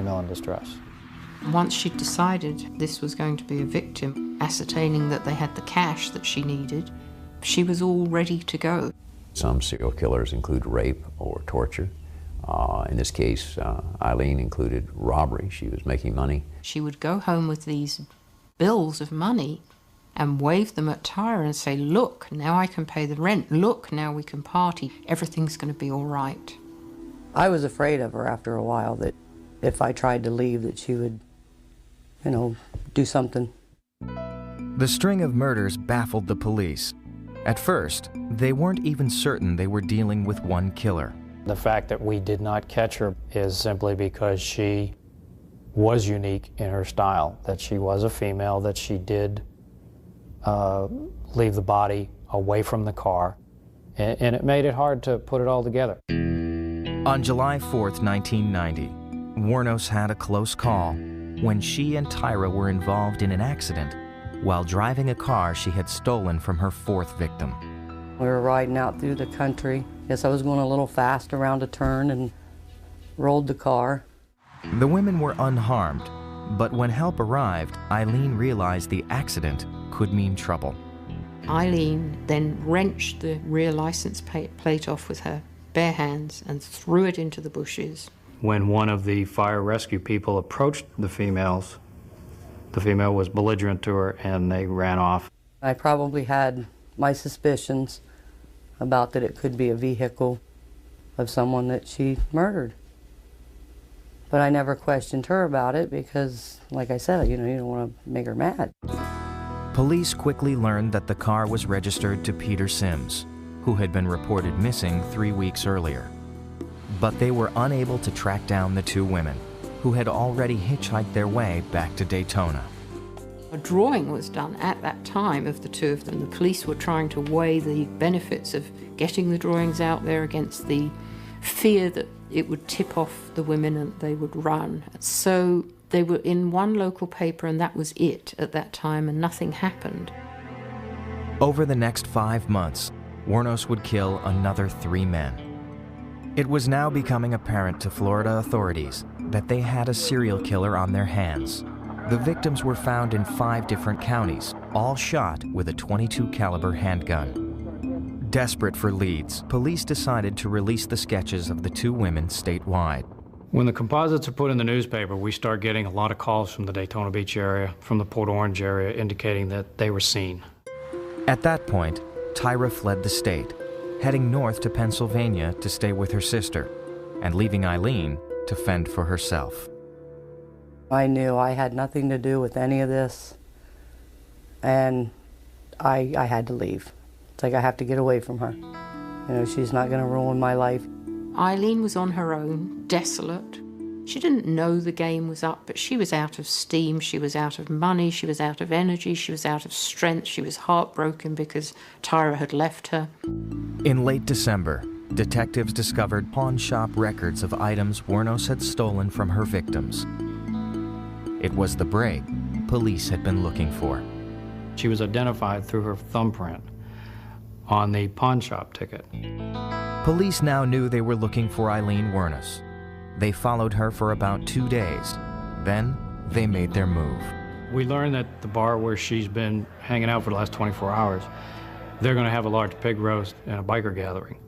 female in distress. Once she'd decided this was going to be a victim, ascertaining that they had the cash that she needed, she was all ready to go. Some serial killers include rape or torture. In this case, Aileen included robbery. She was making money. She would go home with these bills of money and wave them at Tyra and say, look, now I can pay the rent. Look, now we can party. Everything's going to be all right. I was afraid of her after a while, that if I tried to leave, that she would, you know, do something. The string of murders baffled the police. At first, they weren't even certain they were dealing with one killer. The fact that we did not catch her is simply because she was unique in her style, that she was a female, that she did leave the body away from the car, and it made it hard to put it all together. On July 4th, 1990, Wuornos had a close call when she and Tyra were involved in an accident while driving a car she had stolen from her fourth victim. We were riding out through the country. Guess I was going a little fast around a turn and rolled the car. The women were unharmed, but when help arrived, Aileen realized the accident could mean trouble. Aileen then wrenched the rear license plate off with her bare hands and threw it into the bushes. When one of the fire rescue people approached the female was belligerent to her and they ran off. I probably had my suspicions about that it could be a vehicle of someone that she murdered. But I never questioned her about it because, like I said, you know, you don't want to make her mad. Police quickly learned that the car was registered to Peter Sims, who had been reported missing 3 weeks earlier. But they were unable to track down the two women, who had already hitchhiked their way back to Daytona. A drawing was done at that time of the two of them. The police were trying to weigh the benefits of getting the drawings out there against the fear that it would tip off the women and they would run. So they were in one local paper and that was it at that time, and nothing happened. Over the next 5 months, Wuornos would kill another 3 men. It was now becoming apparent to Florida authorities that they had a serial killer on their hands. The victims were found in 5 different counties, all shot with a .22 caliber handgun. Desperate for leads, police decided to release the sketches of the 2 women statewide. When the composites are put in the newspaper, we start getting a lot of calls from the Daytona Beach area, from the Port Orange area, indicating that they were seen. At that point, Tyra fled the state, heading north to Pennsylvania to stay with her sister, and leaving Aileen to fend for herself. I knew I had nothing to do with any of this, and I had to leave. It's like I have to get away from her. You know, she's not going to ruin my life. Aileen was on her own, desolate. She didn't know the game was up, but she was out of steam, she was out of money, she was out of energy, she was out of strength, she was heartbroken because Tyra had left her. In late December, detectives discovered pawn shop records of items Wuornos had stolen from her victims. It was the break police had been looking for. She was identified through her thumbprint on the pawn shop ticket. Police now knew they were looking for Aileen Wuornos. They followed her for about 2 days. Then they made their move. We learned that the bar where she's been hanging out for the last 24 hours, they're going to have a large pig roast and a biker gathering.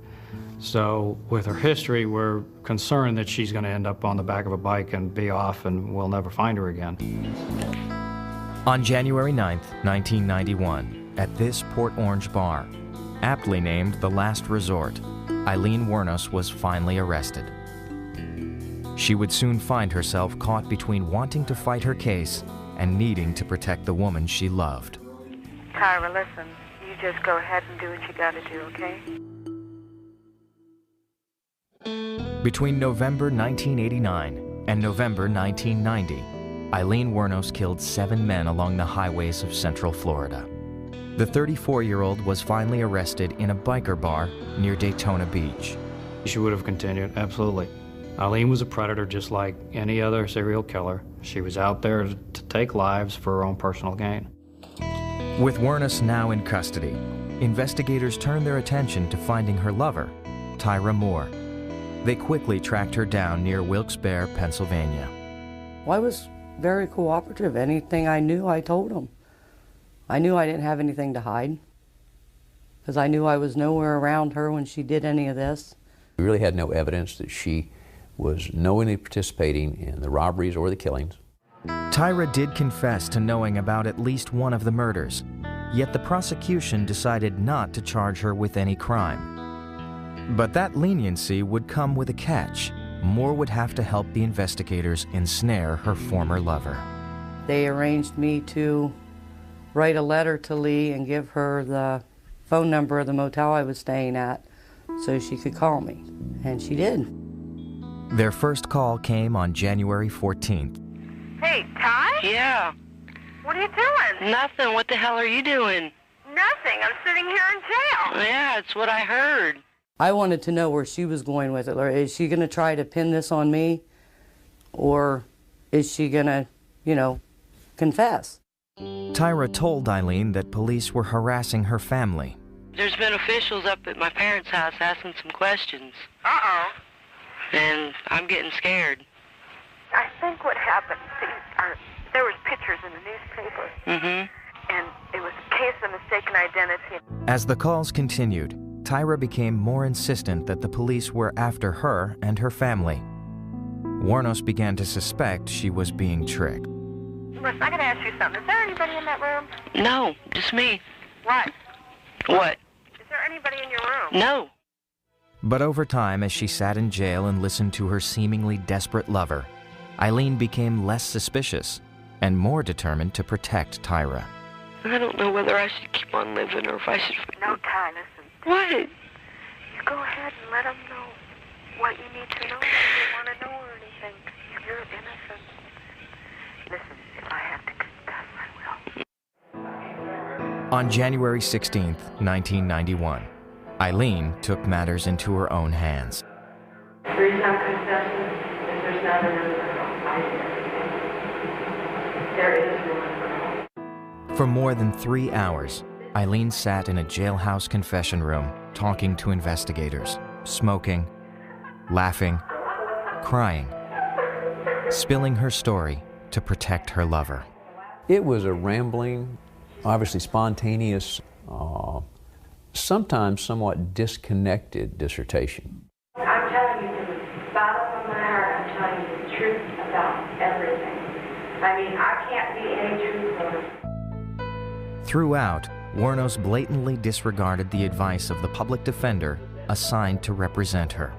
So with her history, we're concerned that she's going to end up on the back of a bike and be off and we'll never find her again. On January 9th, 1991, at this Port Orange bar, aptly named The Last Resort, Aileen Wuornos was finally arrested. She would soon find herself caught between wanting to fight her case and needing to protect the woman she loved. Tyra, listen, you just go ahead and do what you gotta do, okay? Between November 1989 and November 1990, Aileen Wuornos killed 7 men along the highways of Central Florida. The 34-year-old was finally arrested in a biker bar near Daytona Beach. She would have continued, absolutely. Aileen was a predator just like any other serial killer. She was out there to take lives for her own personal gain. With Wuornos now in custody, investigators turned their attention to finding her lover, Tyra Moore. They quickly tracked her down near Wilkes-Barre, Pennsylvania. Well, I was very cooperative. Anything I knew, I told them. I knew I didn't have anything to hide because I knew I was nowhere around her when she did any of this. We really had no evidence that she was knowingly participating in the robberies or the killings. Tyra did confess to knowing about at least one of the murders, yet the prosecution decided not to charge her with any crime. But that leniency would come with a catch. Moore would have to help the investigators ensnare her former lover. They arranged me to write a letter to Lee and give her the phone number of the motel I was staying at so she could call me, and she did. Their first call came on January 14th. Hey, Ty? Yeah. What are you doing? Nothing. What the hell are you doing? Nothing. I'm sitting here in jail. Yeah, it's what I heard. I wanted to know where she was going with it. Is she going to try to pin this on me, or is she going to, confess? Tyra told Aileen that police were harassing her family. There's been officials up at my parents' house asking some questions. Uh-oh. And I'm getting scared. I think what happened, there was pictures in the newspaper. Mm-hmm. And it was a case of mistaken identity. As the calls continued, Tyra became more insistent that the police were after her and her family. Wuornos began to suspect she was being tricked. Listen, I gotta ask you something. Is there anybody in that room? No, just me. What? What? Is there anybody in your room? No. But over time, as she sat in jail and listened to her seemingly desperate lover, Aileen became less suspicious and more determined to protect Tyra. I don't know whether I should keep on living or if I should... No, Ty, listen. What? You go ahead and let them know what you need to know if you want to know or anything. You're innocent. Listen, if I have to confess, I will. On January 16th, 1991, Aileen took matters into her own hands. The reason I'm confessing is there's not a room for help. There is room for help. For more than 3 hours, Aileen sat in a jailhouse confession room talking to investigators, smoking, laughing, crying, spilling her story to protect her lover. It was a rambling, obviously spontaneous, sometimes somewhat disconnected dissertation. I'm telling you from the bottom of my heart, I'm telling you the truth about everything. I mean, I can't be any truthful. Throughout, Wuornos blatantly disregarded the advice of the public defender assigned to represent her.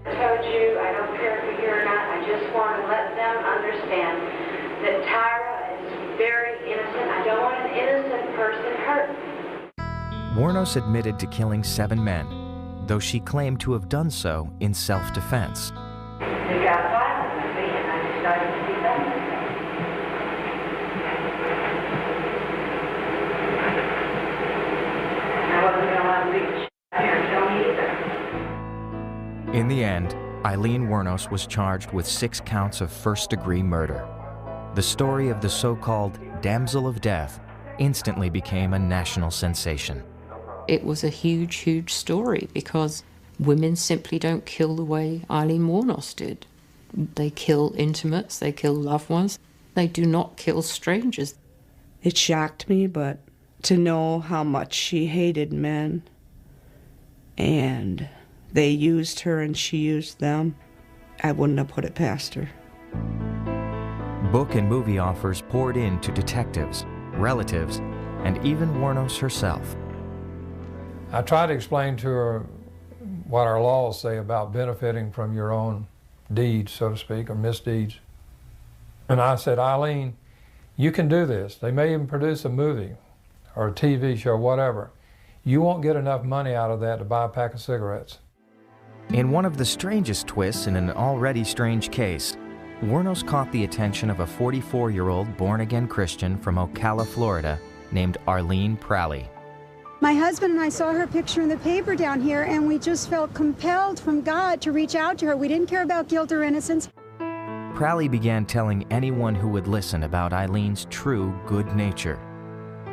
I told you, I don't care if you're here or not, I just want to let them understand that Tyra is very innocent. I don't want an innocent person hurt. Wuornos admitted to killing 7 men, though she claimed to have done so in self-defense. They got violent with me and I decided to defend myself. I wasn't going to let them beat the shit out of here and kill me either. In the end, Aileen Wuornos was charged with 6 counts of first-degree murder. The story of the so-called damsel of death instantly became a national sensation. It was a huge, huge story because women simply don't kill the way Aileen Wuornos did. They kill intimates, they kill loved ones. They do not kill strangers. It shocked me, but to know how much she hated men and they used her and she used them, I wouldn't have put it past her. Book and movie offers poured in to detectives, relatives, and even Wuornos herself. I tried to explain to her what our laws say about benefiting from your own deeds, so to speak, or misdeeds. And I said, Aileen, you can do this. They may even produce a movie or a TV show, whatever. You won't get enough money out of that to buy a pack of cigarettes. In one of the strangest twists in an already strange case, Wuornos caught the attention of a 44-year-old born-again Christian from Ocala, Florida, named Arlene Pralley. My husband and I saw her picture in the paper down here, and we just felt compelled from God to reach out to her. We didn't care about guilt or innocence. Pralley began telling anyone who would listen about Aileen's true good nature.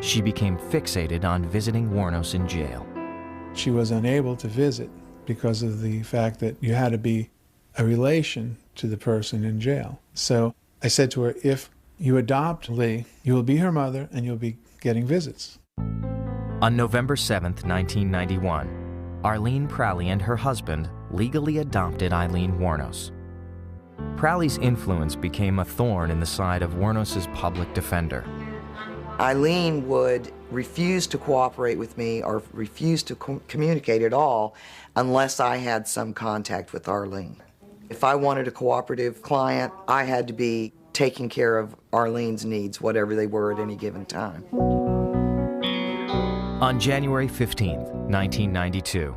She became fixated on visiting Wuornos in jail. She was unable to visit because of the fact that you had to be a relation to the person in jail. So I said to her, if you adopt Lee, you will be her mother and you'll be getting visits. On November 7th, 1991, Arlene Prowley and her husband legally adopted Aileen Wuornos. Prowley's influence became a thorn in the side of Wuornos' public defender. Aileen would refuse to cooperate with me or refuse to communicate at all unless I had some contact with Arlene. If I wanted a cooperative client, I had to be taking care of Arlene's needs, whatever they were at any given time. On January 15, 1992,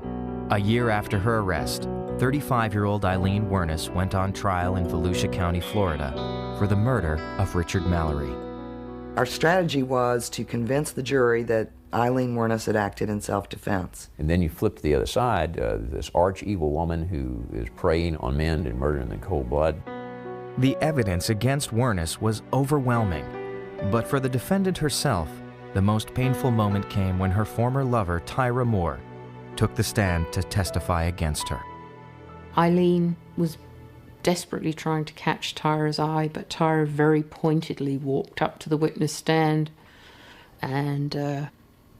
a year after her arrest, 35-year-old Aileen Wuornos went on trial in Volusia County, Florida, for the murder of Richard Mallory. Our strategy was to convince the jury that Aileen Wuornos had acted in self-defense. And then you flip to the other side, this arch-evil woman who is preying on men and murdering them in cold blood. The evidence against Wuornos was overwhelming, but for the defendant herself, the most painful moment came when her former lover, Tyra Moore, took the stand to testify against her. Aileen was desperately trying to catch Tyra's eye, but Tyra very pointedly walked up to the witness stand and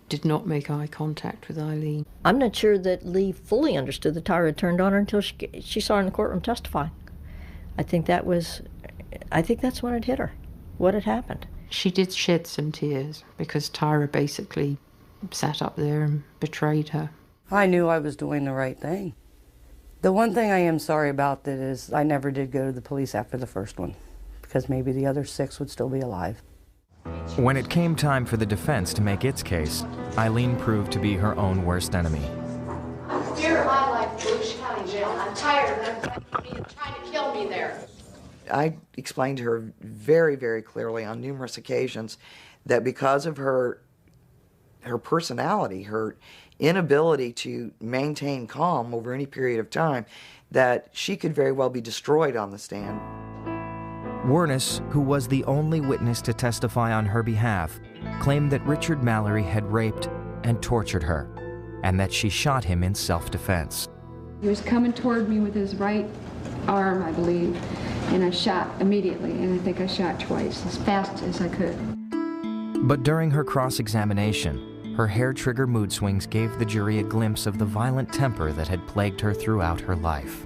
did not make eye contact with Aileen. I'm not sure that Lee fully understood that Tyra had turned on her until she saw her in the courtroom testifying. I think that's when it hit her, what had happened. She did shed some tears because Tyra basically sat up there and betrayed her. I knew I was doing the right thing. The one thing I am sorry about that is I never did go to the police after the first one, because maybe the other 6 would still be alive. When it came time for the defense to make its case, Aileen proved to be her own worst enemy. I'm scared of my life in Volusia County Jail, and I'm tired of them trying to kill me there. I explained to her very, very clearly on numerous occasions that because of her personality, her inability to maintain calm over any period of time, that she could very well be destroyed on the stand. Wuornos, who was the only witness to testify on her behalf, claimed that Richard Mallory had raped and tortured her, and that she shot him in self-defense. He was coming toward me with his right arm, I believe, and I shot immediately, and I think I shot twice, as fast as I could. But during her cross-examination, her hair-trigger mood swings gave the jury a glimpse of the violent temper that had plagued her throughout her life.